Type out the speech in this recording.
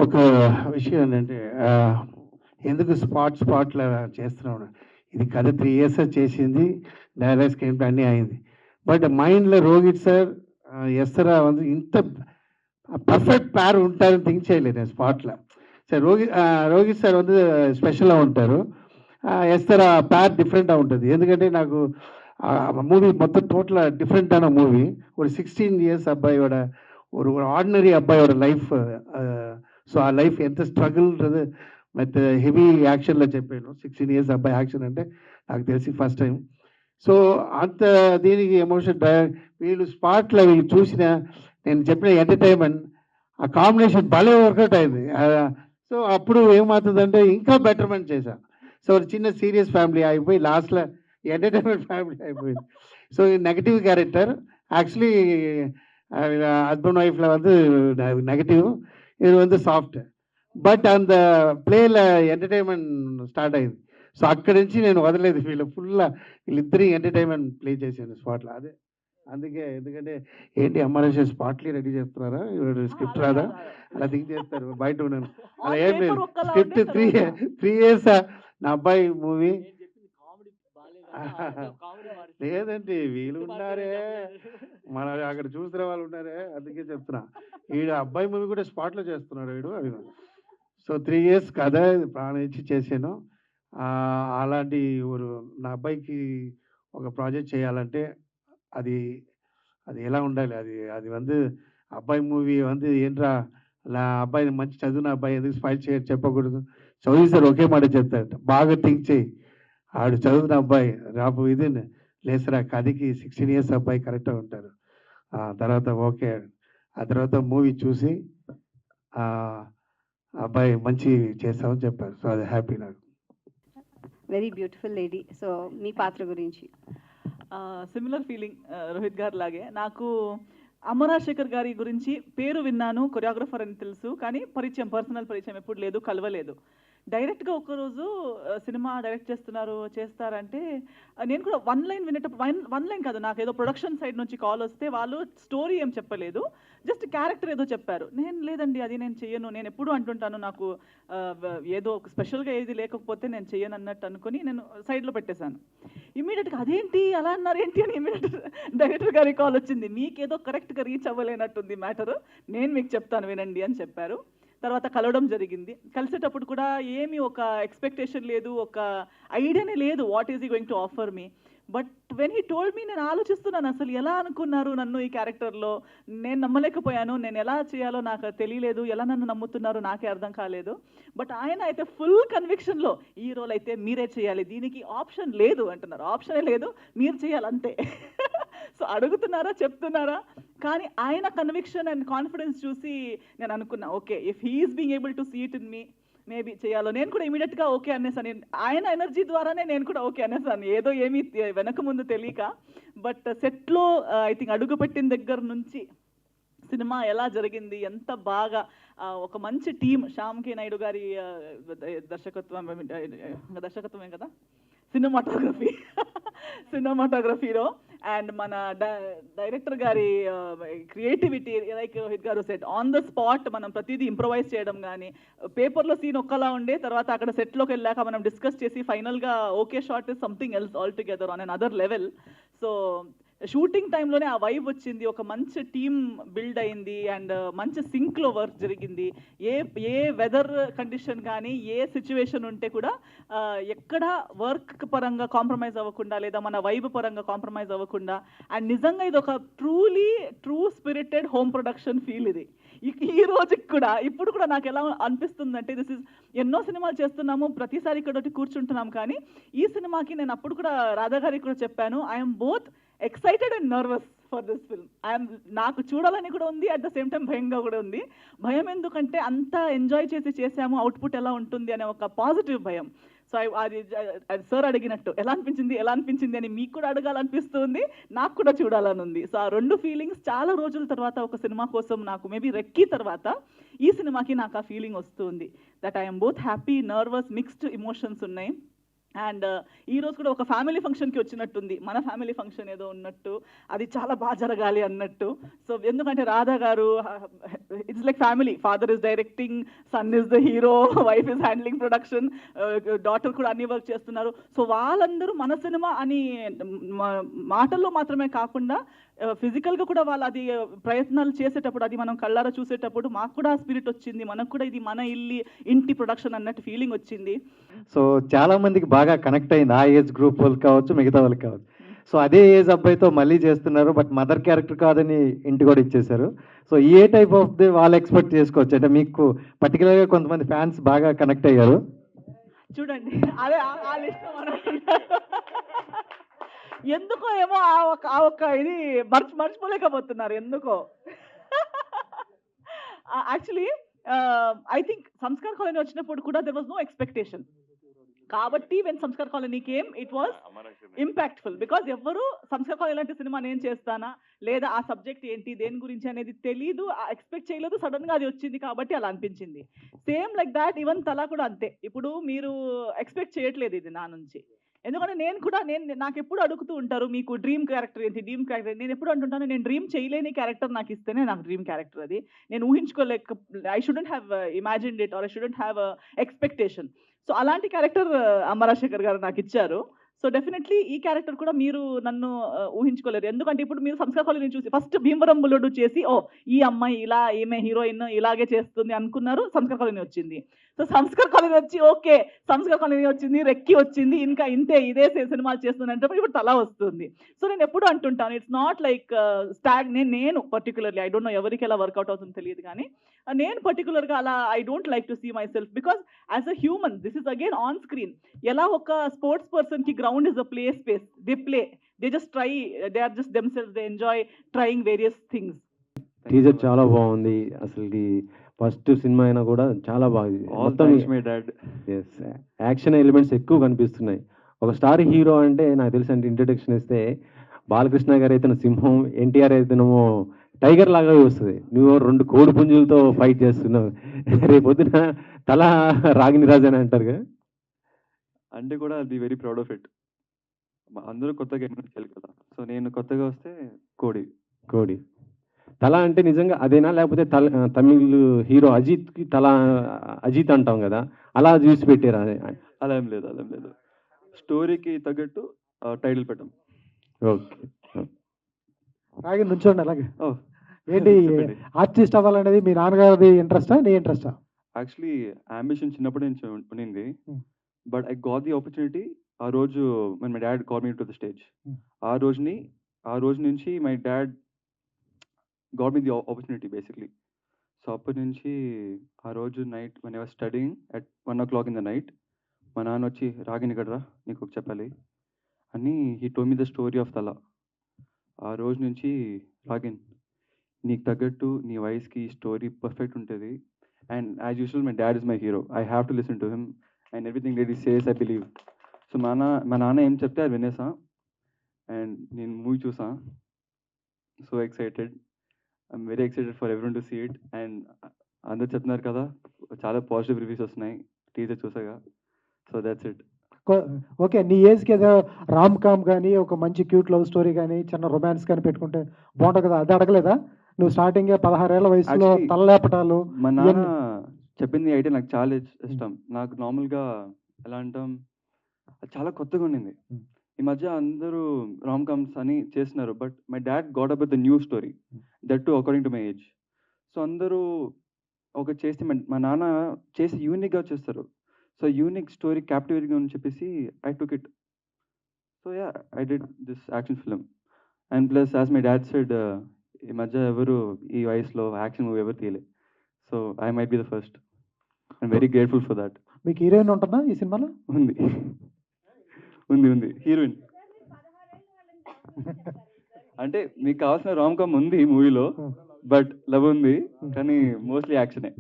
ఒక విషయం ఏంటంటే ఎందుకు స్పాట్‌లా చేస్తున్నాను. ఇది కథ 3 ఇయర్స్ చేసింది. డైలాగ్, స్క్రీన్ ప్లే అన్నీ అయింది. பட் மைண்டில் ரோஹித் சார் எஸ்தரா வந்து ఇంత పర్ఫెక్ట్ పేర్ ఉంటారని థింక్ చేయలేదు నేను స్పాట్లో. సార్ రోహిత్ సార్ வந்து స్పెషల్గా ఉంటారు. ఎస్తరా పేర్ డిఫరెంట్గా ఉంటుంది. ఎందుకంటే నాకు మూవీ మొత్తం టోటల్ டிஃப்ரெண்ட்டான மூவி. ஒரு 16 இயர்ஸ் அப்பாயோட ஒரு ஆர்டினரி அப்பாயோட லைஃப். ஸோ ఆ లైఫ్ ఎంత స్ట్రగుల్ன்றது విత్ హెవీ యాక్షన్లో చెప్పాను. 16 ఇయర్స్ అబ్బాయి యాక్షన్ అంటే నాకు తెలిసి ఫస్ట్ టైం. సో అంత దీనికి ఎమోషన్ వీళ్ళు స్పాట్లో వీళ్ళు చూసిన నేను చెప్పిన ఎంటర్టైన్మెంట్ ఆ కాంబినేషన్ భలే వర్కౌట్ అయింది. సో అప్పుడు ఏమవుతుందంటే ఇంకా బెటర్మెంట్ చేశాను. సో చిన్న సీరియస్ ఫ్యామిలీ అయిపోయి లాస్ట్లో ఎంటర్టైన్మెంట్ ఫ్యామిలీ అయిపోయింది. So negative character actually husband ஒய்ஃபில் வந்து நெகட்டிவ், இது வந்து సాఫ్ట్. బట్ அந்த ప్లేలో ఎంటర్టైన్మెంట్ స్టార్ట్ అయింది. సో అక్కడి నుంచి నేను వదలలేదు. వీళ్ళిద్దరి ఎంటర్టైన్మెంట్ ప్లే చేశాను స్పాట్లో. అదే అందుకే, ఎందుకంటే ఏంటి అమ్మాయి స్పాట్లీ రెడీ చేస్తున్నారా, స్క్రిప్ట్ రాదా అలా థింక్ చేస్తారు బయట ఉన్నాను. అలా ఏం లేదు. స్క్రిప్ట్ 3 ఇయర్స్ నా అబ్బాయి మూవీ. లేదండి, వీళ్ళు ఉన్నారే, మన అక్కడ చూసిన వాళ్ళు ఉన్నారే, అందుకే చెప్తున్నా. వీడు అబ్బాయి మూవీ కూడా స్పాట్లో చేస్తున్నాడు వీడు. సో 3 ఇయర్స్ కథ ప్రాణం ఇచ్చి చేశాను. అలాంటి నా అబ్బాయికి ఒక ప్రాజెక్ట్ చేయాలంటే అది అది ఎలా ఉండాలి, అది வந்து అబ్బాయి మూవీ வந்து ఏంట్రా నా అబ్బాయి మంచి చదువున అబ్బాయి ఎందుకు స్పైల్ చెప్పకూడదు. చదువు సార్ ఒకే మాట చెప్తాడు, బాగా థింక్ చేయి, ఆడు చదువుతున్న అబ్బాయి రాబో ఇది లేసరా కథకి 16 ఇయర్స్ అబ్బాయి కరెక్ట్గా ఉంటారు. తర్వాత ఓకే, ఆ తర్వాత మూవీ చూసి అబ్బాయి మంచి చేస్తామని చెప్పారు. సో అది హ్యాపీ నాకు. Very beautiful lady. సో మీ పాత్ర గురించి? సిమిలర్ ఫీలింగ్ రోహిత్ గారు లాగే. నాకు అమ్మ రాజశేఖర్ గారి గురించి పేరు విన్నాను, కొరియోగ్రఫర్ అని తెలుసు, కానీ పర్సనల్ పరిచయం ఎప్పుడు లేదు, కలవలేదు. డైరెక్ట్గా ఒక్కరోజు సినిమా డైరెక్ట్ చేస్తారంటే నేను కూడా వన్ లైన్ వినేటప్పుడు, వన్ లైన్ కాదు, నాకు ఏదో ప్రొడక్షన్ సైడ్ నుంచి కాల్ వస్తే వాళ్ళు స్టోరీ ఏం చెప్పలేదు, జస్ట్ క్యారెక్టర్ ఏదో చెప్పారు. నేను లేదండి అది నేను చెయ్యను, నేను ఎప్పుడు అంటుంటాను నాకు ఏదో స్పెషల్గా ఏది లేకపోతే నేను చెయ్యను అన్నట్టు అనుకుని నేను సైడ్లో పెట్టేశాను. ఇమీడియట్గా అదేంటి అలా అన్నారు ఏంటి అని ఇమీడియట్ డైరెక్టర్ గారి కాల్ వచ్చింది, మీకేదో కరెక్ట్గా రీచ్ అవ్వలేనట్టుంది మ్యాటర్, నేను మీకు చెప్తాను వినండి అని చెప్పారు. తర్వాత కలవడం జరిగింది. కలిసేటప్పుడు కూడా ఏమీ ఒక ఎక్స్పెక్టేషన్ లేదు, ఒక ఐడియానే లేదు what is he going to offer me. But when he told me, నేను ఆలోచిస్తున్నాను అసలు ఎలా అనుకున్నారు నన్ను ఈ క్యారెక్టర్లో, నేను నమ్మలేకపోయాను, నేను ఎలా చేయాలో నాకు తెలియలేదు, ఎలా నన్ను నమ్ముతున్నారో నాకే అర్థం కాలేదు. బట్ ఆయన అయితే ఫుల్ కన్విక్షన్లో ఈ రోల్ అయితే మీరే చేయాలి, దీనికి ఆప్షన్ లేదు అంటున్నారు. ఆప్షనే లేదు, మీరు చేయాలి అంతే. సో అడుగుతున్నారా, చెప్తున్నారా, కానీ ఆయన కన్విక్షన్ అండ్ కాన్ఫిడెన్స్ చూసి నేను అనుకున్నా okay, if he's being able to see it in me, maybe చేయాలో. నేను కూడా ఇమీడియట్గా ఓకే అనేసాను. ఆయన ఎనర్జీ ద్వారానే నేను కూడా ఓకే అనేసాను, ఏదో ఏమీ వెనక ముందు తెలియక. బట్ సెట్లో ఐ థింక్ అడుగుపెట్టిన దగ్గర నుంచి సినిమా ఎలా జరిగింది, ఎంత బాగా ఒక మంచి టీం, శ్యామ్ కే నాయుడు గారి దర్శకత్వమే కదా, సినిమాటోగ్రఫీలో, అండ్ మన డైరెక్టర్ గారి క్రియేటివిటీ, లైక్ రోహిత్ గారు సెట్ ఆన్ ద స్పాట్ మనం ప్రతిదీ ఇంప్రొవైజ్ చేయడం కానీ, పేపర్లో సీన్ ఒక్కలా ఉండే తర్వాత అక్కడ సెట్లోకి వెళ్ళాక మనం డిస్కస్ చేసి ఫైనల్గా okay shot is something else all together on an other level. So shooting టైంలోనే ఆ వైబ్ వచ్చింది, ఒక మంచి టీమ్ బిల్డ్ అయింది, అండ్ మంచి సింక్లో వర్క్ జరిగింది. ఏ వెదర్ కండిషన్ కానీ, ఏ సిచ్యువేషన్ ఉంటే కూడా ఎక్కడ వర్క్ పరంగా కాంప్రమైజ్ అవ్వకుండా, లేదా మన వైబ్ పరంగా కాంప్రమైజ్ అవ్వకుండా, అండ్ నిజంగా ఇది ఒక true spirited home production feel ఇది. ఈ రోజుకి కూడా ఇప్పుడు కూడా నాకు ఎలా అనిపిస్తుందంటే, దిస్ ఇస్ ఎన్నో సినిమాలు చేస్తున్నాము, ప్రతిసారి ఇక్కడ కూర్చుంటున్నాం, కానీ ఈ సినిమాకి నేను అప్పుడు కూడా రాధా గారికి కూడా చెప్పాను, I'm both excited and nervous for this film. నాకు చూడాలని కూడా ఉంది, అట్ ద సేమ్ టైం భయంగా కూడా ఉంది. భయం ఎందుకంటే అంత ఎంజాయ్ చేసాము, అవుట్పుట్ ఎలా ఉంటుంది అనే ఒక పాజిటివ్ భయం. సో అది సార్ అడిగినట్టు ఎలా అనిపించింది అని మీకు కూడా అడగాలనిపిస్తుంది, నాకు కూడా చూడాలని ఉంది. సో ఆ రెండు ఫీలింగ్స్ చాలా రోజుల తర్వాత ఒక సినిమా కోసం నాకు మేబీ రెక్కి తర్వాత ఈ సినిమాకి నాకు ఆ ఫీలింగ్ వస్తుంది, that I'm both happy, nervous, mixed emotions ఉన్నాయి. అండ్ ఈ రోజు కూడా ఒక ఫ్యామిలీ ఫంక్షన్కి వచ్చినట్టుంది, మన ఫ్యామిలీ ఫంక్షన్ ఏదో ఉన్నట్టు, అది చాలా బాగా జరగాలి అన్నట్టు. సో ఎందుకంటే రాధా గారు it's like family, father is directing, son is the hero, wife is handling production, daughter కూడా అన్ని వర్క్ చేస్తున్నారు. సో వాళ్ళందరూ మన సినిమా అని మాటల్లో మాత్రమే కాకుండా ఫిజికల్గా కూడా వాళ్ళు అది ప్రయత్నాలు చేసేటప్పుడు, అది మనం కళ్ళారా చూసేటప్పుడు మాకు కూడా స్పిరిట్ వచ్చింది, మనకు కూడా ఇది మన ఇంటి ప్రొడక్షన్ అన్నట్టు ఫీలింగ్ వచ్చింది. సో చాలా మందికి బాగా కనెక్ట్ అయింది, ఆ ఏజ్ గ్రూప్ వాళ్ళకి కావచ్చు, మిగతా వాళ్ళకి కావచ్చు. సో అదే ఏజ్ అబ్బాయితో మళ్ళీ చేస్తున్నారు, బట్ మదర్ క్యారెక్టర్ కాదని ఇంటి కూడా ఇచ్చేశారు. So A type of the వాళ్ళు ఎక్స్పెక్ట్ చేసుకోవచ్చు అంటే మీకు పర్టికులర్గా కొంతమంది ఫ్యాన్స్ బాగా కనెక్ట్ అయ్యారు. చూడండి అదే ఆ లిస్ట్ ఎందుకో ఏమో ఆ ఒక్క ఇది మర్చిపోలేకపోతున్నారు ఎందుకో. Actually I think Sanskar colony వచ్చినప్పుడు కూడా దెర్ వాజ్ నో ఎక్స్పెక్టేషన్, కాబట్టి when Sanskar colony came it was impactful. Because ఎవరు సంస్కార్ కాలనీ లాంటి సినిమా నేను చేస్తానా లేదా ఆ సబ్జెక్ట్ ఏంటి దేని గురించి అనేది తెలీదు, ఎక్స్పెక్ట్ చేయలేదు, సడన్గా అది వచ్చింది కాబట్టి అలా అనిపించింది. సేమ్ లైక్ దాట్ ఈవెన్ తలా కూడా అంతే. ఇప్పుడు మీరు ఎక్స్పెక్ట్ చేయట్లేదు ఇది నా నుంచి, ఎందుకంటే నాకు ఎప్పుడు అడుగుతూ ఉంటారు మీకు డ్రీమ్ క్యారెక్టర్ ఏంటి, డ్రీమ్ క్యారెక్టర్. నేను ఎప్పుడు అంటుంటాను, నేను డ్రీమ్ చేయలేని క్యారెక్టర్ నాకు ఇస్తేనే నాకు డ్రీమ్ క్యారెక్టర్. అది నేను ఊహించుకోలేక, I shouldn't have imagined it or I shouldn't have expectation. So అలాంటి క్యారెక్టర్ అమరాశేఖర్ గారు నాకు ఇచ్చారు. సో డెఫినెట్లీ ఈ క్యారెక్టర్ కూడా మీరు నన్ను ఊహించుకోలేరు, ఎందుకంటే ఇప్పుడు మీరు సంస్కార్ కాలనీ చూసి ఫస్ట్ భీమవరం బుల్లుడు చేసి ఈ అమ్మాయి ఇలా, ఈమె హీరోయిన్ ఇలాగే చేస్తుంది అనుకున్నారు, సంస్కార్ కాలనీ వచ్చింది. సో సంస్కార్ కాలనీ వచ్చి ఓకే సంస్కార్ కాలనీ వచ్చింది, రెక్కి వచ్చింది, ఇంకా ఇదే సినిమాలు చేస్తుందంటే ఇప్పుడు తలా వస్తుంది. సో నేను ఎప్పుడు అంటుంటాను, ఇట్స్ నాట్ లైక్ నేను పర్టికులర్లీ ఐ డోంట్ నో ఎవరికి ఎలా వర్కౌట్ అవుతుందో తెలియదు, కానీ నేను పర్టికులర్గా అలా I don't like to see my self, because as a human this is again on screen. ఎలా ఒక స్పోర్ట్స్ పర్సన్కి ground is a play space, they play, they just try, they are just themselves, they enjoy trying various things. Teaser చాలా బాగుంది, అసలుకి first cinema అయినా కూడా చాలా బాగుంది. మొత్తం యాక్షన్ ఎలిమెంట్స్ ఎక్కువ కనిపిస్తున్నాయి. ఒక స్టార్ హీరో అంటే నాకు తెలిసి అంటే ఇంట్రడక్షన్ ఇస్తే బాలకృష్ణ గారు అయితే సింహం, ఎన్టీఆర్ అయితేనేమో టైగర్ లాగా వస్తుంది. నువ్వు 2 కోడి పుంజులతో ఫైట్ చేస్తున్నావు, రేపొద్దున తల రాగినిరాజు అని అంటారు కదా. అంటే కూడా అది వెరీ ప్రౌడ్ ఆఫ్ ఇట్. అందరూ కొత్తగా ఎలిమెంట్స్ చేయాలి కదా, సో నేను కొత్తగా వస్తే కోడి తల అంటే నిజంగా అదేనా, లేకపోతే తమిళ్ హీరో అజిత్కి అజిత్ అంటాం కదా, అలా చూసి పెట్టారా? అలా ఏం లేదు. స్టోరీకి తగ్గట్టు టైటిల్ పెట్టాం. ఓకే, అలాగే నుంచోండి. అలాగే ఏంటి ఆర్టిస్ట్ అవ్వాలనేది మీ నాన్నగారిది ఇంట్రెస్టా, నీ ఇంట్రెస్టా? యాక్చువల్లీ అంబిషన్ చిన్నప్పటి నుంచి ఉన్నింది, but I got the opportunity ఆ రోజు when my dad called me to the stage. ఆ రోజు నుంచి my dad got me the opportunity basically. So అప్పటి నుంచి ఆ రోజు night when I was studying at 1 o'clock in the night, మా నాన్న వచ్చి రాగిని గడ్రా నీకు ఒక చెప్పాలి అని he told me the story of తల. ఆ రోజు నుంచి రాగిన్ నీకు తగ్గట్టు నీ వయసుకి ఈ స్టోరీ పర్ఫెక్ట్ ఉంటుంది, and as usual my dad is my hero, I have to listen to him and everything that he says I believe. So మా నాన్న ఏం చెప్తే అది వినేసా, అండ్ నేను మూవీ చూసా. So excited, I'm very excited for everyone to see it. And అందరు చెప్తున్నారు కదా చాలా పాజిటివ్ రివ్యూస్ వస్తున్నాయి టీజర్ చూసాగా. So that's it. ఓకే, నీ ఏజ్కి ఏదో రామ్ కామ్ కానీ ఒక మంచి క్యూట్ లవ్ స్టోరీ కానీ చిన్న రొమాన్స్ కానీ పెట్టుకుంటే బాగుంటుంది కదా, అది అడగలేదా నువ్వు? స్టార్టింగ్ 16 ఏళ్ల వయసులో తలలేపటాలు. మా నాన్న చెప్పింది అయితే నాకు చాలా ఇష్టం. నాకు నార్మల్గా ఎలా అంటాం, అది చాలా కొత్తగా ఉండింది. ఈ మధ్య అందరూ రామ్ కామ్స్ అని చేస్తున్నారు, but my dad got up with the new story, that to according to my age. So అందరూ ఒక చేస్తే మా నాన్న చేసి యూనిక్గా చేస్తారు. సో యూనిక్ స్టోరీ క్యాప్టివేటింగ్ అని చెప్పేసి I took it. So yeah I did this action film. And plus as my dad said, ఈ మధ్య ఎవరు ఈ వయసులో యాక్షన్ మూవీ ఎవరు తీయలే. So I might be the first. I'm very grateful for that. మీకు హీరోయిన్ ఉంటుందా ఈ సినిమాలో? ఉంది హీరోయిన్. అంటే మీకు కావాల్సిన రామ్ కామ్ ఉంది ఈ మూవీలో, బట్ లవ్ ఉంది, కానీ మోస్ట్లీ యాక్షనే.